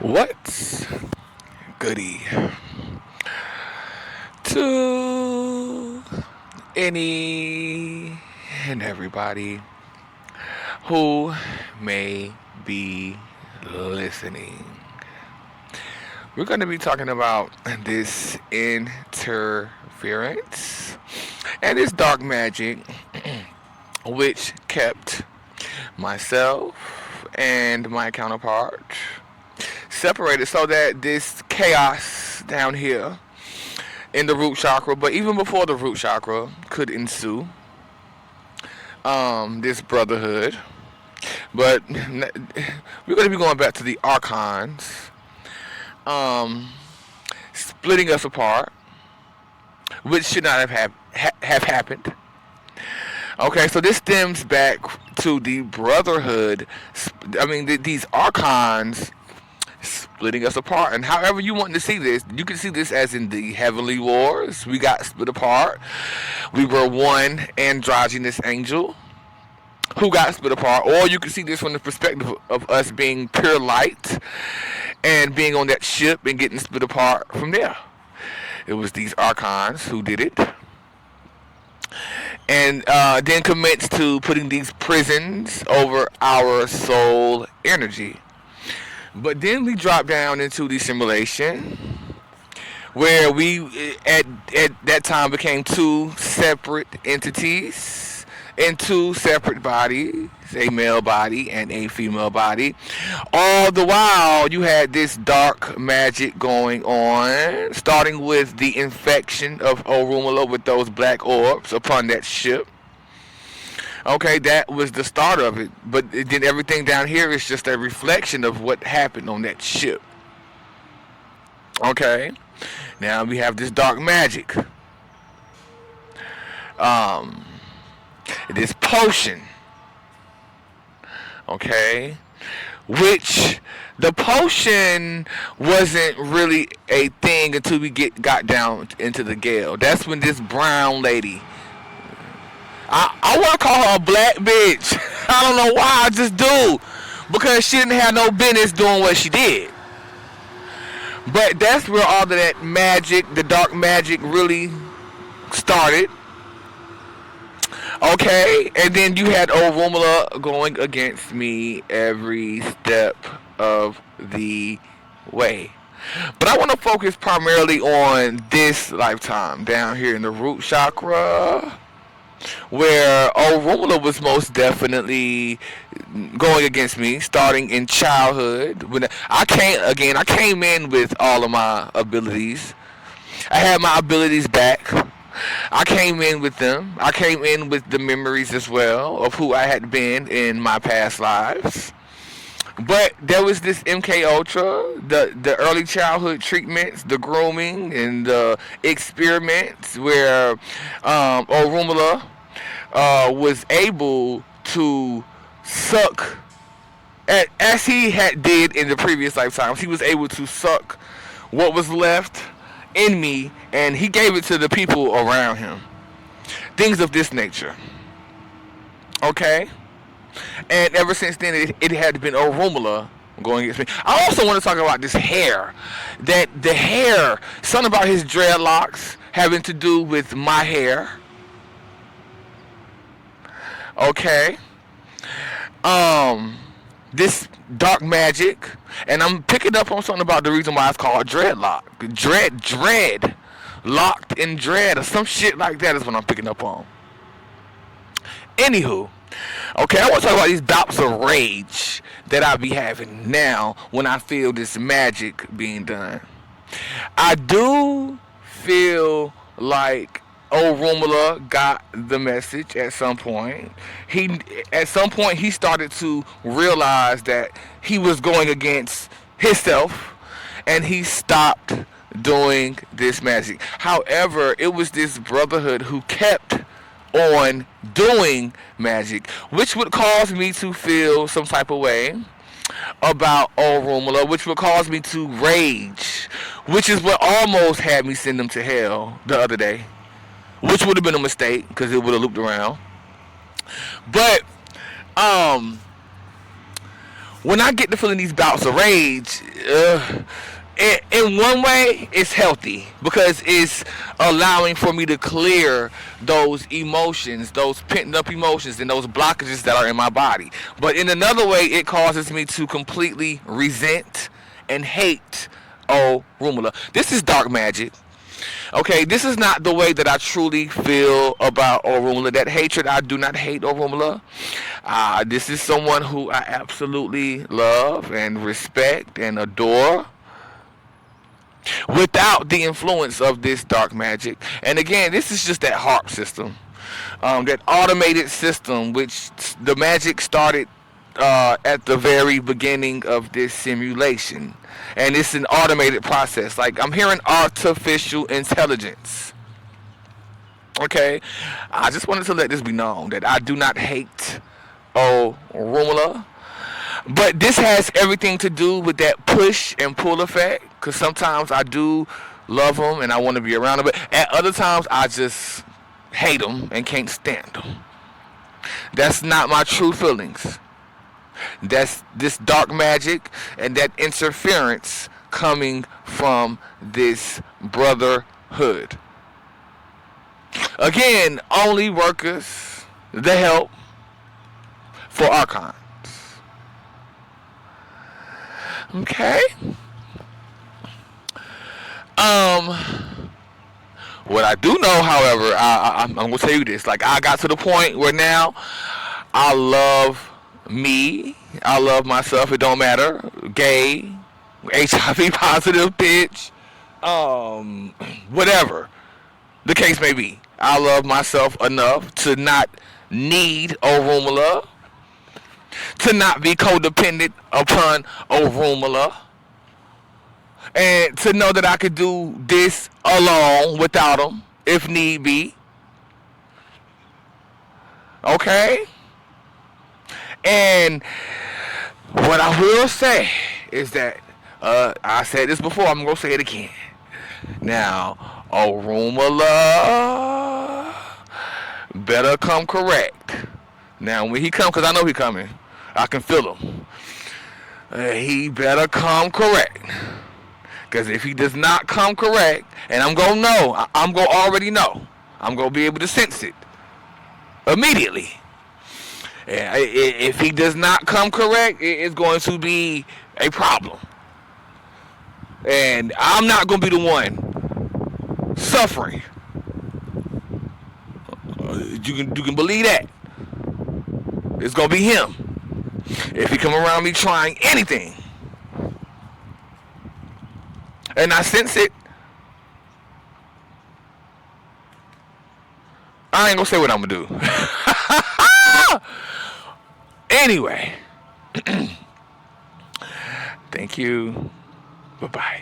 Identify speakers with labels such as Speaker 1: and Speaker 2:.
Speaker 1: What's goody to any and everybody who may be listening? We're going to be talking about this interference and this dark magic which kept myself and my counterpart separated so that this chaos down here in the root chakra, but even before the root chakra could ensue, this brotherhood. But we're going to be going back to the archons, splitting us apart, which should not have happened. Okay, so this stems back to the brotherhood. These archons splitting us apart. And however you want to see this, you can see this as in the heavenly wars. We got split apart. We were one androgynous angel who got split apart. Or you can see this from the perspective of us being pure light and being on that ship and getting split apart from there. It was these archons who did it. And then commenced to putting these prisons over our soul energy. But then we drop down into the simulation where we at that time became two separate entities in two separate bodies, a male body and a female body. All the while you had this dark magic going on, starting with the infection of Orunmila with those black orbs upon that ship. Okay, that was the start of it. But then everything down here is just a reflection of what happened on that ship. Okay, now we have this dark magic. This potion. Okay, which the potion wasn't really a thing until we got down into the Gale. That's when this brown lady, I want to call her a black bitch. I don't know why, I just do. Because she didn't have no business doing what she did. But that's where all of that magic, the dark magic, really started. Okay, and then you had Orunmila going against me every step of the way. But I want to focus primarily on this lifetime down here in the root chakra, where Orunmila was most definitely going against me, starting in childhood. When I came in with all of my abilities. I had my abilities back. I came in with them. I came in with the memories as well of who I had been in my past lives. But there was this MK Ultra, the early childhood treatments, the grooming, and the experiments where Orunmila was able to suck, as he did in the previous lifetimes. He was able to suck what was left in me, and he gave it to the people around him. Things of this nature. Okay? And ever since then, it had been Orunmila going against me. I also want to talk about this hair. That the hair, something about his dreadlocks having to do with my hair. Okay? This dark magic, and I'm picking up on something about the reason why it's called dreadlock. Dread. Locked in dread, or some shit like that is what I'm picking up on. Anywho, okay, I want to talk about these bouts of rage that I be having now when I feel this magic being done. I do feel like Orunmila got the message at some point. At some point he started to realize that he was going against himself, and he stopped doing this magic. However, it was this brotherhood who kept on doing magic, which would cause me to feel some type of way about Orunmila, which would cause me to rage, which is what almost had me send them to hell the other day. Which would have been a mistake because it would have looped around. But when I get to feeling these bouts of rage, in one way, it's healthy because it's allowing for me to clear those emotions, those pent up emotions, and those blockages that are in my body. But in another way, it causes me to completely resent and hate Rumula. This is dark magic. Okay, this is not the way that I truly feel about Orunmila. That hatred, I do not hate Orunmila. This is someone who I absolutely love and respect and adore without the influence of this dark magic. And again, this is just that harp system, that automated system, which the magic started at the very beginning of this simulation. And it's an automated process. Like, I'm hearing artificial intelligence. Okay? I just wanted to let this be known that I do not hate Rumula. But this has everything to do with that push and pull effect. Because sometimes I do love them and I want to be around them. But at other times, I just hate them and can't stand them. That's not my true feelings. That's this dark magic and that interference coming from this brotherhood. Again, only workers, the help for Archons. Okay. What I do know, however, I'm gonna tell you this. Like, I got to the point where now I love me. I love myself. It don't matter. Gay, HIV positive, bitch, whatever the case may be. I love myself enough to not need Orunmila, to not be codependent upon Orunmila, and to know that I could do this alone without him if need be. Okay? And what I will say is that, I said this before, I'm going to say it again. Now, Orunmila better come correct. Now, when he come, because I know he coming, I can feel him. He better come correct. Because if he does not come correct, and I'm going to know, I'm going to already know. I'm going to be able to sense it immediately. If he does not come correct, it's going to be a problem. And I'm not going to be the one suffering. You can believe that. It's going to be him. If he come around me trying anything, and I sense it, I ain't going to say what I'm going to do. Anyway, thank you. Bye-bye.